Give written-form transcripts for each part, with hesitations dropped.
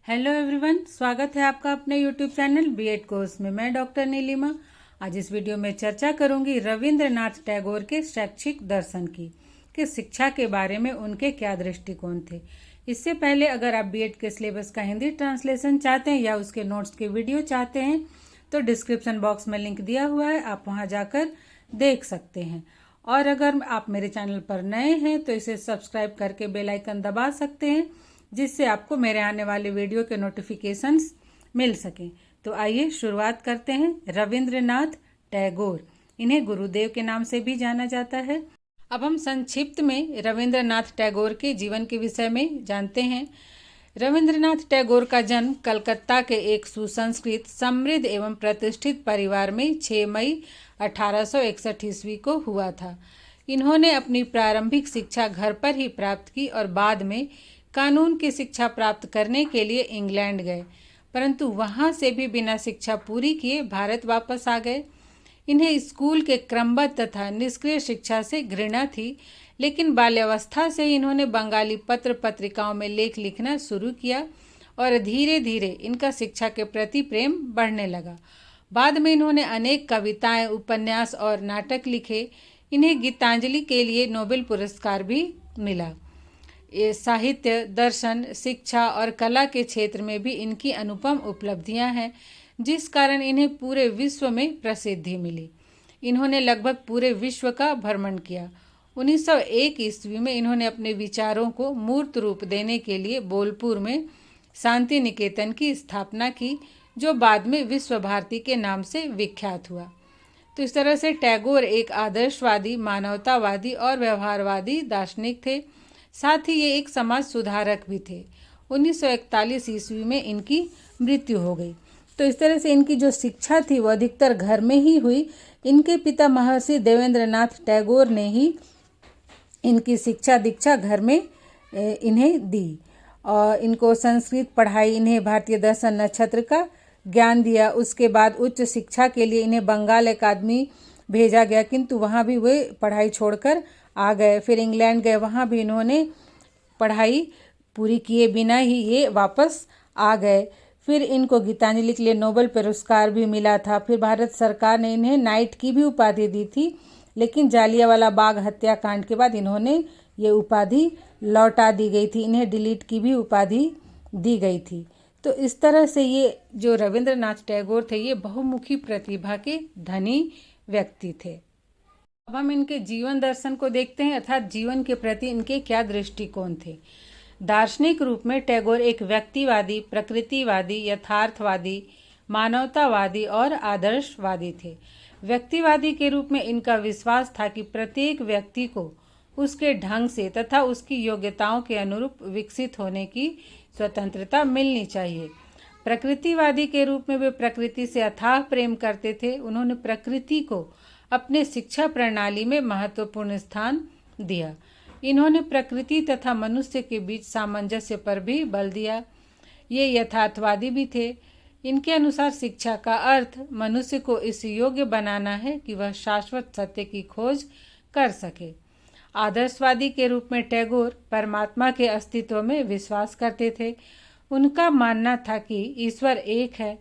Hello everyone, स्वागत है आपका अपने यूट्यूब चैनल बीएड कोर्स में। मैं डॉक्टर नीलिमा। आज इस वीडियो में चर्चा करूंगी रविंद्रनाथ टैगोर के शैक्षिक दर्शन की कि शिक्षा के बारे में उनके क्या दृष्टिकोण थे। इससे पहले अगर आप बीएड के सिलेबस का हिंदी ट्रांसलेशन चाहते हैं या उसके नोट्स के वीडियो चाहते हैं तो डिस्क्रिप्शन बॉक्स में लिंक दिया हुआ है, आप वहाँ जाकर देख सकते हैं। और अगर आप मेरे चैनल पर नए हैं तो इसे सब्सक्राइब करके बेल आइकन दबा सकते हैं, जिससे आपको मेरे आने वाले वीडियो के नोटिफिकेशंस मिल सकें। तो आइए शुरुआत करते हैं। रविंद्रनाथ टैगोर, इन्हें गुरुदेव के नाम से भी जाना जाता है। अब हम संक्षिप्त में रविंद्रनाथ टैगोर के जीवन के विषय में जानते हैं। रविंद्रनाथ टैगोर का जन्म कलकत्ता के एक सुसंस्कृत, समृद्ध एवं प्रतिष्ठित परिवार में 6 मई 1861 ईस्वी को हुआ था। इन्होंने अपनी प्रारंभिक शिक्षा घर पर ही प्राप्त की और बाद में कानून की शिक्षा प्राप्त करने के लिए इंग्लैंड गए, परंतु वहां से भी बिना शिक्षा पूरी किए भारत वापस आ गए। इन्हें स्कूल के क्रमबद्ध तथा निष्क्रिय शिक्षा से घृणा थी, लेकिन बाल्यावस्था से ही इन्होंने बंगाली पत्र पत्रिकाओं में लेख लिखना शुरू किया और धीरे धीरे इनका शिक्षा के प्रति प्रेम बढ़ने लगा। बाद में इन्होंने अनेक कविताएं, उपन्यास और नाटक लिखे। इन्हें गीतांजलि के लिए नोबेल पुरस्कार भी मिला। ये साहित्य, दर्शन, शिक्षा और कला के क्षेत्र में भी इनकी अनुपम उपलब्धियां हैं, जिस कारण इन्हें पूरे विश्व में प्रसिद्धि मिली। इन्होंने लगभग पूरे विश्व का भ्रमण किया। 1901 ईस्वी में इन्होंने अपने विचारों को मूर्त रूप देने के लिए बोलपुर में शांति निकेतन की स्थापना की, जो बाद में विश्व भारती के नाम से विख्यात हुआ। तो इस तरह से टैगोर एक आदर्शवादी, मानवतावादी और व्यवहारवादी दार्शनिक थे। साथ ही ये एक समाज सुधारक भी थे। 1941 ईस्वी में इनकी मृत्यु हो गई। तो इस तरह से इनकी जो शिक्षा थी वो अधिकतर घर में ही हुई। इनके पिता महर्षि देवेंद्रनाथ टैगोर ने ही इनकी शिक्षा दीक्षा घर में इन्हें दी और इनको संस्कृत पढ़ाई, इन्हें भारतीय दर्शन नक्षत्र का ज्ञान दिया। उसके बाद उच्च शिक्षा के लिए इन्हें बंगाल अकादमी भेजा गया, किंतु वहाँ भी वे पढ़ाई छोड़कर आ गए। फिर इंग्लैंड गए, वहाँ भी इन्होंने पढ़ाई पूरी किए बिना ही ये वापस आ गए। फिर इनको गीतांजलि के लिए नोबेल पुरस्कार भी मिला था। फिर भारत सरकार ने इन्हें नाइट की भी उपाधि दी थी, लेकिन जालियांवाला बाग हत्याकांड के बाद इन्होंने ये उपाधि लौटा दी गई थी। इन्हें डिलीट की भी उपाधि दी गई थी। तो इस तरह से ये जो रविंद्रनाथ टैगोर थे, ये बहुमुखी प्रतिभा के धनी व्यक्ति थे। अब हम इनके जीवन दर्शन को देखते हैं, अर्थात जीवन के प्रति इनके क्या दृष्टिकोण थे। दार्शनिक रूप में टैगोर एक व्यक्तिवादी, प्रकृतिवादी, यथार्थवादी, मानवतावादी और आदर्शवादी थे। व्यक्तिवादी के रूप में इनका विश्वास था कि प्रत्येक व्यक्ति को उसके ढंग से तथा उसकी योग्यताओं के अनुरूप विकसित होने की स्वतंत्रता मिलनी चाहिए। प्रकृतिवादी के रूप में वे प्रकृति से अथाह प्रेम करते थे। उन्होंने प्रकृति को अपने शिक्षा प्रणाली में महत्वपूर्ण स्थान दिया। इन्होंने प्रकृति तथा मनुष्य के बीच सामंजस्य पर भी बल दिया। ये यथार्थवादी भी थे। इनके अनुसार शिक्षा का अर्थ मनुष्य को इस योग्य बनाना है कि वह शाश्वत सत्य की खोज कर सके। आदर्शवादी के रूप में टैगोर परमात्मा के अस्तित्व में विश्वास करते थे। उनका मानना था कि ईश्वर एक है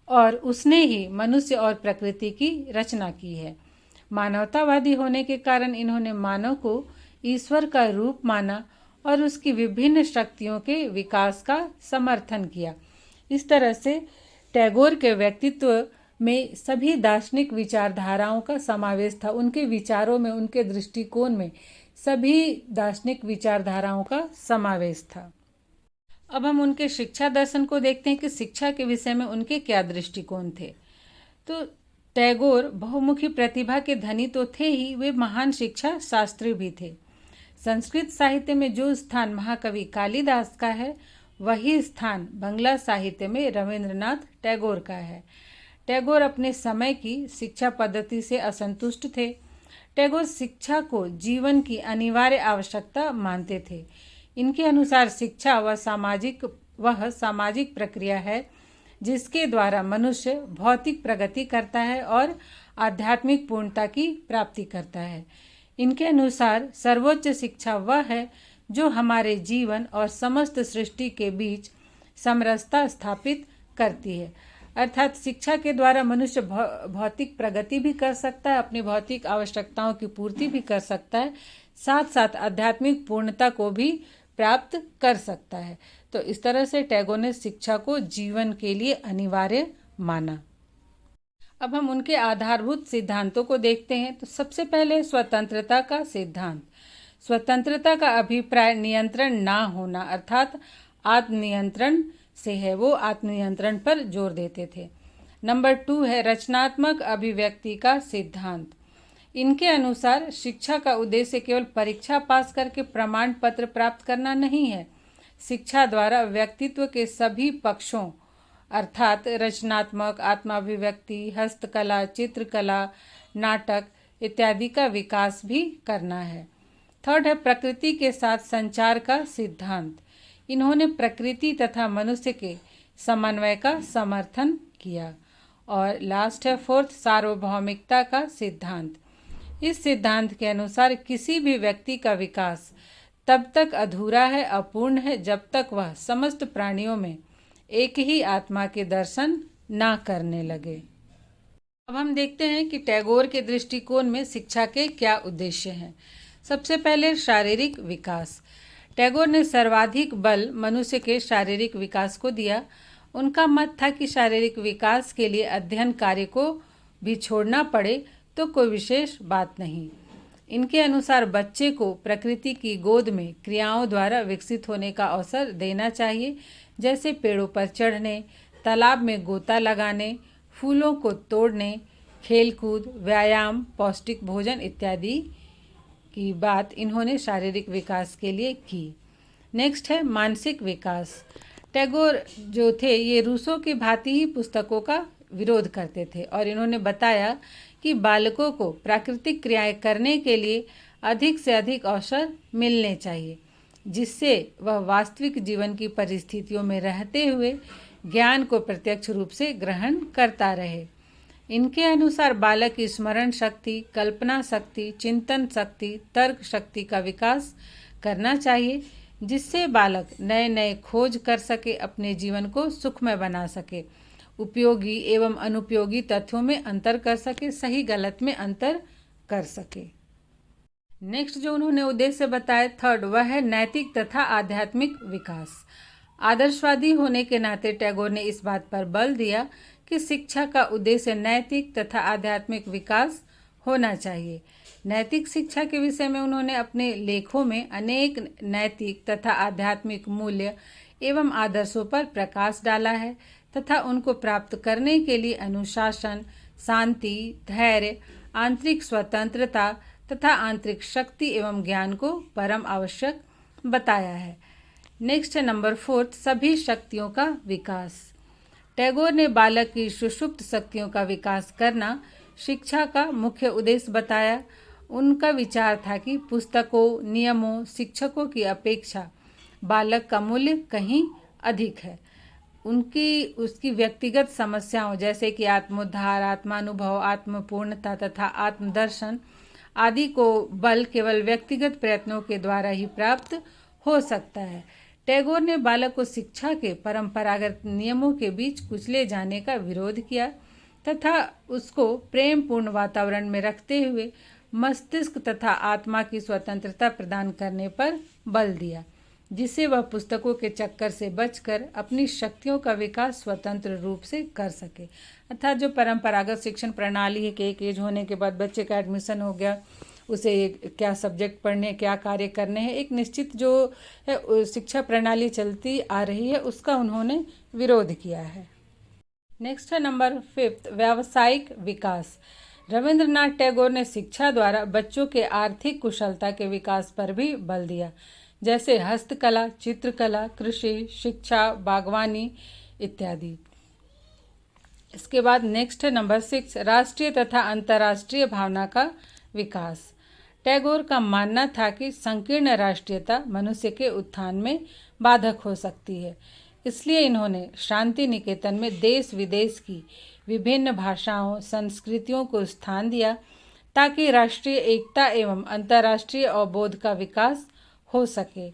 और उसने ही मनुष्य और प्रकृति की रचना की है। मानवतावादी होने के कारण इन्होंने मानव को ईश्वर का रूप माना और उसकी विभिन्न शक्तियों के विकास का समर्थन किया। इस तरह से टैगोर के व्यक्तित्व में सभी दार्शनिक विचारधाराओं का समावेश था। उनके विचारों में, उनके दृष्टिकोण में सभी दार्शनिक विचारधाराओं का समावेश था। अब हम उनके शिक्षा दर्शन को देखते हैं कि शिक्षा के विषय में उनके क्या दृष्टिकोण थे। तो टैगोर बहुमुखी प्रतिभा के धनी तो थे ही, वे महान शिक्षा शास्त्री भी थे। संस्कृत साहित्य में जो स्थान महाकवि कालिदास का है, वही स्थान बांग्ला साहित्य में रविंद्रनाथ टैगोर का है। टैगोर अपने समय की शिक्षा पद्धति से असंतुष्ट थे। टैगोर शिक्षा को जीवन की अनिवार्य आवश्यकता मानते थे। इनके अनुसार शिक्षा वह सामाजिक प्रक्रिया है जिसके द्वारा मनुष्य भौतिक प्रगति करता है और आध्यात्मिक पूर्णता की प्राप्ति करता है। इनके अनुसार सर्वोच्च शिक्षा वह है जो हमारे जीवन और समस्त सृष्टि के बीच समरसता स्थापित करती है। अर्थात शिक्षा के द्वारा मनुष्य भौतिक प्रगति भी कर सकता है, अपनी भौतिक आवश्यकताओं की पूर्ति भी कर सकता है, साथ साथ आध्यात्मिक पूर्णता को भी प्राप्त कर सकता है। तो इस तरह से टैगोर ने शिक्षा को जीवन के लिए अनिवार्य माना। अब हम उनके आधारभूत सिद्धांतों को देखते हैं। तो सबसे पहले स्वतंत्रता का सिद्धांत। स्वतंत्रता का अभिप्राय नियंत्रण ना होना अर्थात आत्मनियंत्रण से है। वो आत्मनियंत्रण पर जोर देते थे। नंबर 2 है रचनात्मक अभिव्यक्ति का सिद्धांत। इनके अनुसार शिक्षा का उद्देश्य केवल परीक्षा पास करके प्रमाण पत्र प्राप्त करना नहीं है। शिक्षा द्वारा व्यक्तित्व के सभी पक्षों अर्थात रचनात्मक, आत्माभिव्यक्ति, हस्तकला, चित्रकला, नाटक इत्यादि का विकास भी करना है। थर्ड है प्रकृति के साथ संचार का सिद्धांत। इन्होंने प्रकृति तथा मनुष्य के समन्वय का समर्थन किया। और लास्ट है फोर्थ सार्वभौमिकता का सिद्धांत। इस सिद्धांत के अनुसार किसी भी व्यक्ति का विकास तब तक अधूरा है, अपूर्ण है, जब तक वह समस्त प्राणियों में एक ही आत्मा के दर्शन ना करने लगे। अब हम देखते हैं कि टैगोर के दृष्टिकोण में शिक्षा के क्या उद्देश्य हैं। सबसे पहले शारीरिक विकास। टैगोर ने सर्वाधिक बल मनुष्य के शारीरिक विकास को दिया। उनका मत था कि शारीरिक विकास के लिए अध्ययन कार्य को भी छोड़ना पड़े तो कोई विशेष बात नहीं। इनके अनुसार बच्चे को प्रकृति की गोद में क्रियाओं द्वारा विकसित होने का अवसर देना चाहिए, जैसे पेड़ों पर चढ़ने, तालाब में गोता लगाने, फूलों को तोड़ने, खेलकूद, व्यायाम, पौष्टिक भोजन इत्यादि की बात इन्होंने शारीरिक विकास के लिए की। नेक्स्ट है मानसिक विकास। टैगोर जो थे ये रूसो की भांति ही पुस्तकों का विरोध करते थे और इन्होंने बताया कि बालकों को प्राकृतिक क्रियाएं करने के लिए अधिक से अधिक अवसर मिलने चाहिए, जिससे वह वास्तविक जीवन की परिस्थितियों में रहते हुए ज्ञान को प्रत्यक्ष रूप से ग्रहण करता रहे। इनके अनुसार बालक की स्मरण शक्ति, कल्पना शक्ति, चिंतन शक्ति, तर्क शक्ति का विकास करना चाहिए, जिससे बालक नए नए खोज कर सके, अपने जीवन को सुखमय बना सके, उपयोगी एवं अनुपयोगी तथ्यों में अंतर कर सके, सही गलत में अंतर कर सके। नेक्स्ट जो उन्होंने उद्देश्य बताया थर्ड, वह है नैतिक तथा आध्यात्मिक विकास। आदर्शवादी होने के नाते टैगोर ने इस बात पर बल दिया कि शिक्षा का उद्देश्य नैतिक तथा आध्यात्मिक विकास होना चाहिए। नैतिक शिक्षा के विषय में उन्होंने अपने लेखों में अनेक नैतिक तथा आध्यात्मिक मूल्य एवं आदर्शों पर प्रकाश डाला है तथा उनको प्राप्त करने के लिए अनुशासन, शांति, धैर्य, आंतरिक स्वतंत्रता तथा आंतरिक शक्ति एवं ज्ञान को परम आवश्यक बताया है। नेक्स्ट है नंबर 4 सभी शक्तियों का विकास। टैगोर ने बालक की सुषुप्त शक्तियों का विकास करना शिक्षा का मुख्य उद्देश्य बताया। उनका विचार था कि पुस्तकों, नियमों, शिक्षकों की अपेक्षा बालक का मूल्य कहीं अधिक है। उसकी व्यक्तिगत समस्याओं जैसे कि आत्मोद्धार, आत्मानुभव, आत्मपूर्णता तथा आत्मदर्शन आदि को बल केवल व्यक्तिगत प्रयत्नों के द्वारा ही प्राप्त हो सकता है। टैगोर ने बालक को शिक्षा के परंपरागत नियमों के बीच कुचले जाने का विरोध किया तथा उसको प्रेम पूर्ण वातावरण में रखते हुए मस्तिष्क तथा आत्मा की स्वतंत्रता प्रदान करने पर बल दिया, जिससे वह पुस्तकों के चक्कर से बचकर अपनी शक्तियों का विकास स्वतंत्र रूप से कर सके। अर्थात जो परंपरागत शिक्षण प्रणाली है कि एक एज होने के बाद बच्चे का एडमिशन हो गया, उसे क्या सब्जेक्ट पढ़ने, क्या कार्य करने हैं, एक निश्चित जो है शिक्षा प्रणाली चलती आ रही है, उसका उन्होंने विरोध किया है। नेक्स्ट है नंबर 5 व्यावसायिक विकास। रविंद्रनाथ टैगोर ने शिक्षा द्वारा बच्चों के आर्थिक कुशलता के विकास पर भी बल दिया, जैसे हस्तकला, चित्रकला, कृषि, शिक्षा, बागवानी इत्यादि। इसके बाद नेक्स्ट है नंबर 6 राष्ट्रीय तथा अंतर्राष्ट्रीय भावना का विकास। टैगोर का मानना था कि संकीर्ण राष्ट्रीयता मनुष्य के उत्थान में बाधक हो सकती है, इसलिए इन्होंने शांति निकेतन में देश विदेश की विभिन्न भाषाओं, संस्कृतियों को स्थान दिया ताकि राष्ट्रीय एकता एवं अंतर्राष्ट्रीय अवबोध का विकास हो सके।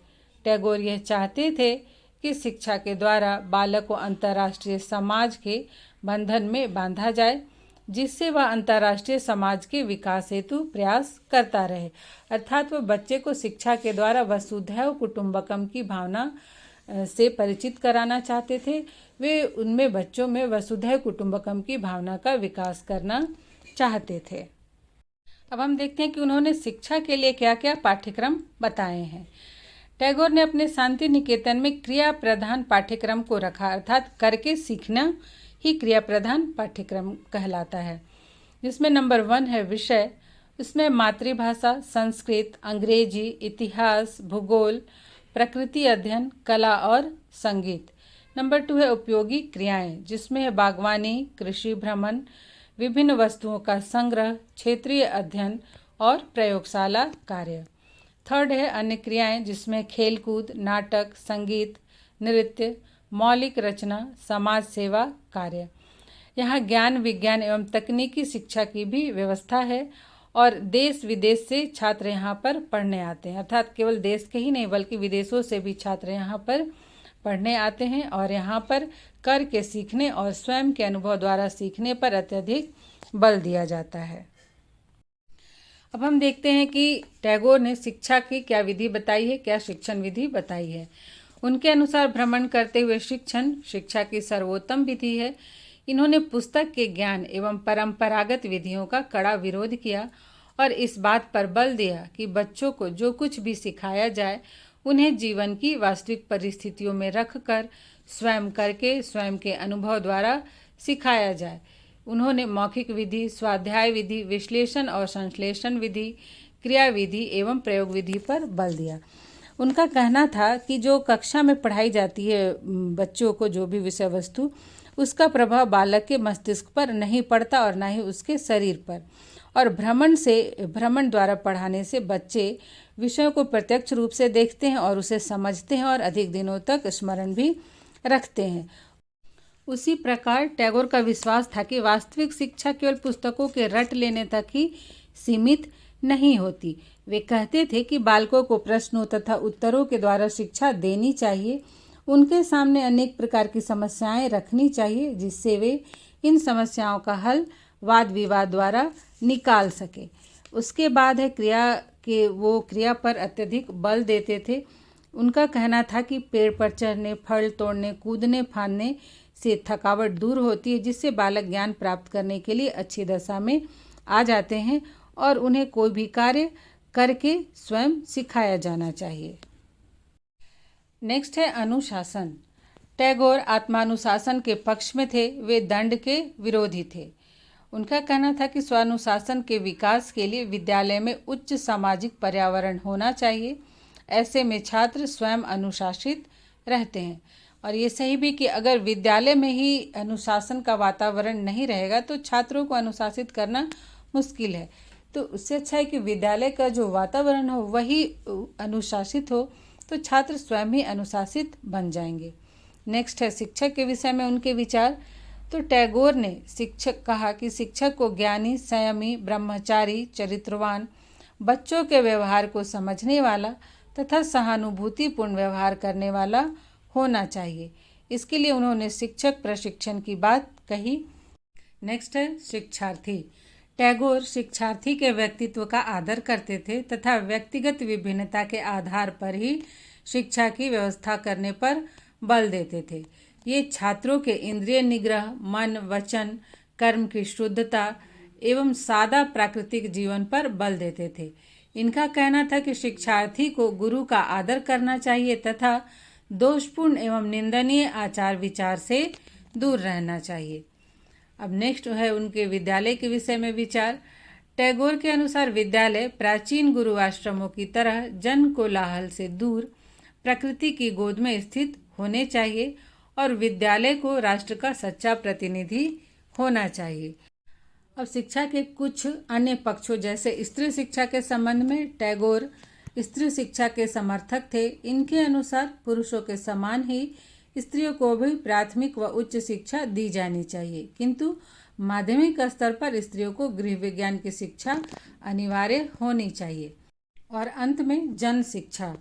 टैगोर यह चाहते थे कि शिक्षा के द्वारा बालक को अंतर्राष्ट्रीय समाज के बंधन में बांधा जाए, जिससे वह अंतर्राष्ट्रीय समाज के विकास हेतु प्रयास करता रहे। अर्थात वह बच्चे को शिक्षा के द्वारा वसुधैव कुटुंबकम की भावना से परिचित कराना चाहते थे। वे उनमें बच्चों में वसुधैव कुटुंबकम की भावना का विकास करना चाहते थे। अब हम देखते हैं कि उन्होंने शिक्षा के लिए क्या क्या पाठ्यक्रम बताए हैं। टैगोर ने अपने शांति निकेतन में क्रिया प्रधान पाठ्यक्रम को रखा, अर्थात करके सीखना ही क्रिया प्रधान पाठ्यक्रम कहलाता है, जिसमें नंबर 1 है विषय। उसमें मातृभाषा, संस्कृत, अंग्रेजी, इतिहास, भूगोल, प्रकृति अध्ययन, कला और संगीत। नंबर 2 है उपयोगी क्रियाएं, जिसमें है बागवानी, कृषि भ्रमण, विभिन्न वस्तुओं का संग्रह, क्षेत्रीय अध्ययन और प्रयोगशाला कार्य। 3rd है अन्य क्रियाएं, जिसमें खेलकूद, नाटक, संगीत, नृत्य, मौलिक रचना, समाज सेवा कार्य। यहाँ ज्ञान, विज्ञान एवं तकनीकी शिक्षा की भी व्यवस्था है और देश विदेश से छात्र यहाँ पर पढ़ने आते हैं, अर्थात केवल देश के ही नहीं बल्कि विदेशों से भी छात्र यहाँ पर पढ़ने आते हैं और यहाँ पर कर के सीखने और स्वयं के अनुभव द्वारा सीखने पर अत्यधिक बल दिया जाता है। अब हम देखते हैं कि टैगोर ने शिक्षा की क्या विधि बताई है, क्या शिक्षण विधि बताई है। उनके अनुसार भ्रमण करते हुए शिक्षण शिक्षा की सर्वोत्तम विधि है। इन्होंने पुस्तक के ज्ञान एवं परंपरागत विधियों का कड़ा विरोध किया और इस बात पर बल दिया कि बच्चों को जो कुछ भी सिखाया जाए उन्हें जीवन की वास्तविक परिस्थितियों में रखकर स्वयं करके स्वयं के अनुभव द्वारा सिखाया जाए। उन्होंने मौखिक विधि, स्वाध्याय विधि, विश्लेषण और संश्लेषण विधि, क्रिया विधि एवं प्रयोग विधि पर बल दिया। उनका कहना था कि जो कक्षा में पढ़ाई जाती है बच्चों को जो भी विषय वस्तु, उसका प्रभाव बालक के मस्तिष्क पर नहीं पड़ता और न ही उसके शरीर पर। और भ्रमण द्वारा पढ़ाने से बच्चे विषयों को प्रत्यक्ष रूप से देखते हैं और उसे समझते हैं और अधिक दिनों तक स्मरण भी रखते हैं। उसी प्रकार टैगोर का विश्वास था कि वास्तविक शिक्षा केवल पुस्तकों के रट लेने तक ही सीमित नहीं होती। वे कहते थे कि बालकों को प्रश्नों तथा उत्तरों के द्वारा शिक्षा देनी चाहिए। उनके सामने अनेक प्रकार की समस्याएं रखनी चाहिए, जिससे वे इन समस्याओं का हल वाद विवाद द्वारा निकाल सके। उसके बाद है क्रिया पर अत्यधिक बल देते थे। उनका कहना था कि पेड़ पर चढ़ने, फल तोड़ने, कूदने फांदने से थकावट दूर होती है, जिससे बालक ज्ञान प्राप्त करने के लिए अच्छी दशा में आ जाते हैं और उन्हें कोई भी कार्य करके स्वयं सिखाया जाना चाहिए। नेक्स्ट है अनुशासन। टैगोर आत्मानुशासन के पक्ष में थे, वे दंड के विरोधी थे। उनका कहना था कि स्वानुशासन के विकास के लिए विद्यालय में उच्च सामाजिक पर्यावरण होना चाहिए। ऐसे में छात्र स्वयं अनुशासित रहते हैं और ये सही भी कि अगर विद्यालय में ही अनुशासन का वातावरण नहीं रहेगा तो छात्रों को अनुशासित करना मुश्किल है। तो उससे अच्छा है कि विद्यालय का जो वातावरण हो वही अनुशासित हो, तो छात्र स्वयं ही अनुशासित बन जाएंगे। नेक्स्ट है शिक्षक के विषय में उनके विचार। तो टैगोर ने कहा कि शिक्षक को ज्ञानी, संयमी, ब्रह्मचारी, चरित्रवान, बच्चों के व्यवहार को समझने वाला तथा सहानुभूतिपूर्ण व्यवहार करने वाला होना चाहिए। इसके लिए उन्होंने शिक्षक प्रशिक्षण की बात कही। नेक्स्ट है शिक्षार्थी। टैगोर शिक्षार्थी के व्यक्तित्व का आदर करते थे तथा व्यक्तिगत विभिन्नता के आधार पर ही शिक्षा की व्यवस्था करने पर बल देते थे। ये छात्रों के इंद्रिय निग्रह, मन, वचन, कर्म की शुद्धता एवं सादा प्राकृतिक जीवन पर बल देते थे। इनका कहना था कि शिक्षार्थी को गुरु का आदर करना चाहिए तथा दोषपूर्ण एवं निंदनीय आचार विचार से दूर रहना चाहिए। अब नेक्स्ट है उनके विद्यालय के विषय में विचार। टैगोर के अनुसार विद्यालय प्राचीन गुरु आश्रमों की तरह जन कोलाहल से दूर प्रकृति की गोद में स्थित होने चाहिए और विद्यालय को राष्ट्र का सच्चा प्रतिनिधि होना चाहिए। अब शिक्षा के कुछ अन्य पक्षों जैसे स्त्री शिक्षा के संबंध में टैगोर स्त्री शिक्षा के समर्थक थे। इनके अनुसार पुरुषों के समान ही स्त्रियों को भी प्राथमिक व उच्च शिक्षा दी जानी चाहिए, किंतु माध्यमिक स्तर पर स्त्रियों को गृह विज्ञान की शिक्षा अनिवार्य होनी चाहिए। और अंत में जन शिक्षा।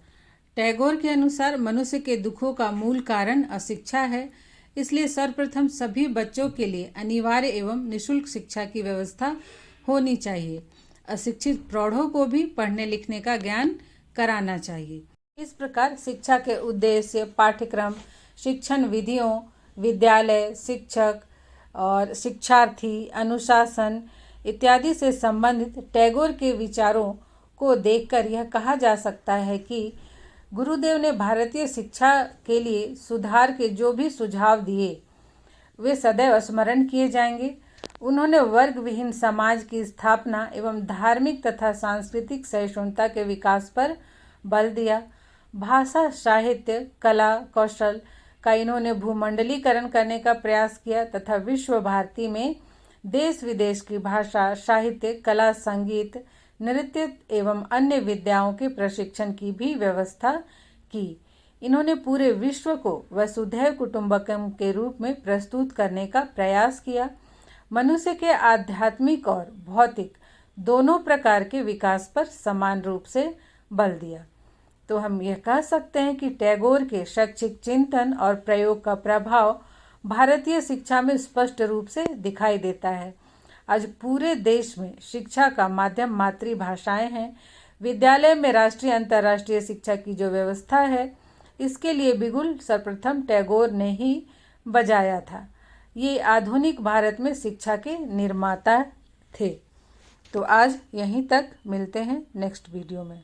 टैगोर के अनुसार मनुष्य के दुखों का मूल कारण अशिक्षा है, इसलिए सर्वप्रथम सभी बच्चों के लिए अनिवार्य एवं निःशुल्क शिक्षा की व्यवस्था होनी चाहिए। अशिक्षित प्रौढ़ों को भी पढ़ने लिखने का ज्ञान कराना चाहिए। इस प्रकार शिक्षा के उद्देश्य, पाठ्यक्रम, शिक्षण विधियों, विद्यालय, शिक्षक और शिक्षार्थी, अनुशासन इत्यादि से संबंधित टैगोर के विचारों को देखकर यह कहा जा सकता है कि गुरुदेव ने भारतीय शिक्षा के लिए सुधार के जो भी सुझाव दिए वे सदैव स्मरण किए जाएंगे। उन्होंने वर्ग विहीन समाज की स्थापना एवं धार्मिक तथा सांस्कृतिक सहिष्णुता के विकास पर बल दिया। भाषा, साहित्य, कला, कौशल का इन्होंने भूमंडलीकरण करने का प्रयास किया तथा विश्व भारती में देश विदेश की भाषा, साहित्य, कला, संगीत, नृत्य एवं अन्य विद्याओं के प्रशिक्षण की भी व्यवस्था की। इन्होंने पूरे विश्व को वसुधैव कुटुंबकम के रूप में प्रस्तुत करने का प्रयास किया। मनुष्य के आध्यात्मिक और भौतिक दोनों प्रकार के विकास पर समान रूप से बल दिया। तो हम यह कह सकते हैं कि टैगोर के शैक्षिक चिंतन और प्रयोग का प्रभाव भारतीय शिक्षा में स्पष्ट रूप से दिखाई देता है। आज पूरे देश में शिक्षा का माध्यम मातृभाषाएं हैं। विद्यालय में राष्ट्रीय अंतर्राष्ट्रीय शिक्षा की जो व्यवस्था है, इसके लिए बिगुल सर्वप्रथम टैगोर ने ही बजाया था। ये आधुनिक भारत में शिक्षा के निर्माता थे। तो आज यहीं तक, मिलते हैं नेक्स्ट वीडियो में।